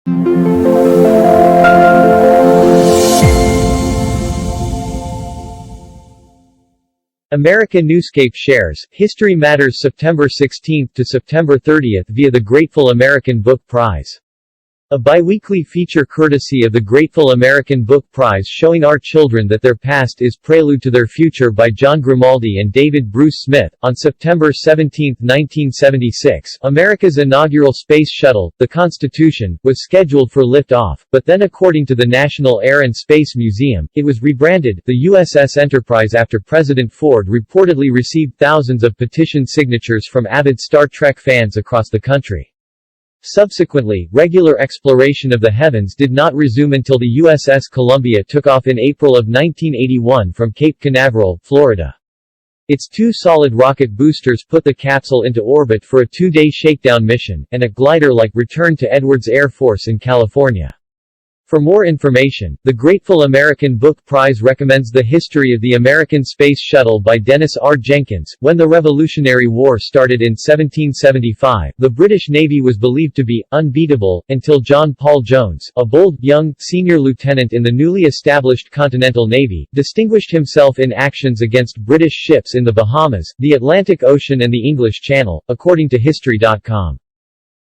America Newscape shares History Matters September 16 to September 30 via the Grateful American Book Prize. A biweekly feature courtesy of the Grateful American Book Prize showing our children that their past is prelude to their future by John Grimaldi and David Bruce Smith. On September 17, 1976, America's inaugural space shuttle, the Constitution, was scheduled for liftoff, but then according to the National Air and Space Museum, it was rebranded the USS Enterprise after President Ford reportedly received thousands of petition signatures from avid Star Trek fans across the country. Subsequently, regular exploration of the heavens did not resume until the USS Columbia took off in April of 1981 from Cape Canaveral, Florida. Its two solid rocket boosters put the capsule into orbit for a two-day shakedown mission, and a glider-like return to Edwards Air Force in California. For more information, the Grateful American Book Prize recommends The History of the American Space Shuttle by Dennis R. Jenkins. When the Revolutionary War started in 1775, the British Navy was believed to be unbeatable, until John Paul Jones, a bold, young, senior lieutenant in the newly established Continental Navy, distinguished himself in actions against British ships in the Bahamas, the Atlantic Ocean and the English Channel, according to History.com.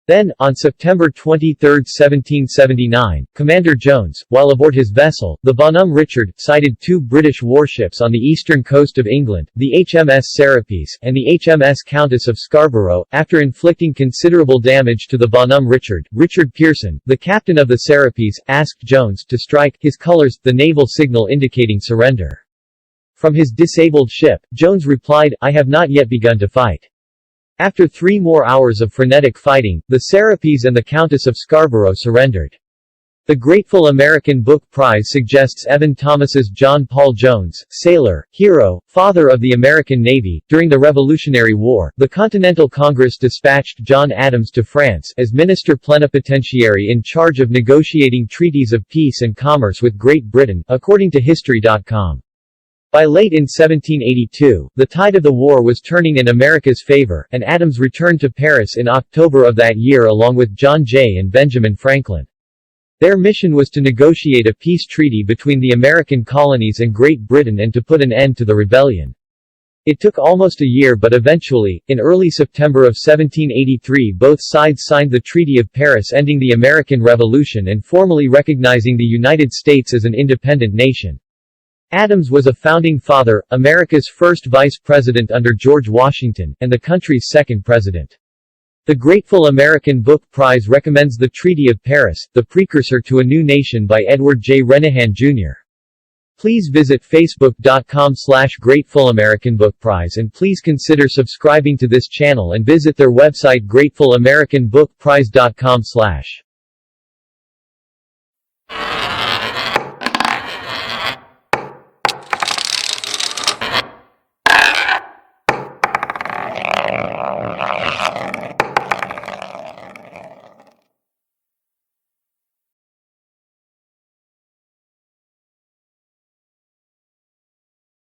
Then, on September 23, 1779, Commander Jones, while aboard his vessel, the Bonhomme Richard, sighted two British warships on the eastern coast of England, the HMS Serapis, and the HMS Countess of Scarborough. After inflicting considerable damage to the Bonhomme Richard, Richard Pearson, the captain of the Serapis, asked Jones to strike his colors, the naval signal indicating surrender. From his disabled ship, Jones replied, "I have not yet begun to fight." After 3 more hours of frenetic fighting, the Serapis and the Countess of Scarborough surrendered. The Grateful American Book Prize suggests Evan Thomas's John Paul Jones, sailor, hero, father of the American Navy. During the Revolutionary War, the Continental Congress dispatched John Adams to France as minister plenipotentiary in charge of negotiating treaties of peace and commerce with Great Britain, according to History.com. By late in 1782, the tide of the war was turning in America's favor, and Adams returned to Paris in October of that year along with John Jay and Benjamin Franklin. Their mission was to negotiate a peace treaty between the American colonies and Great Britain and to put an end to the rebellion. It took almost a year, but eventually, in early September of 1783, both sides signed the Treaty of Paris, ending the American Revolution and formally recognizing the United States as an independent nation. Adams was a founding father, America's first vice president under George Washington, and the country's second president. The Grateful American Book Prize recommends The Treaty of Paris, the precursor to A New Nation by Edward J. Renahan, Jr. Please visit facebook.com/Grateful American Book Prize and please consider subscribing to this channel and visit their website grateful-american-book-prize.com/.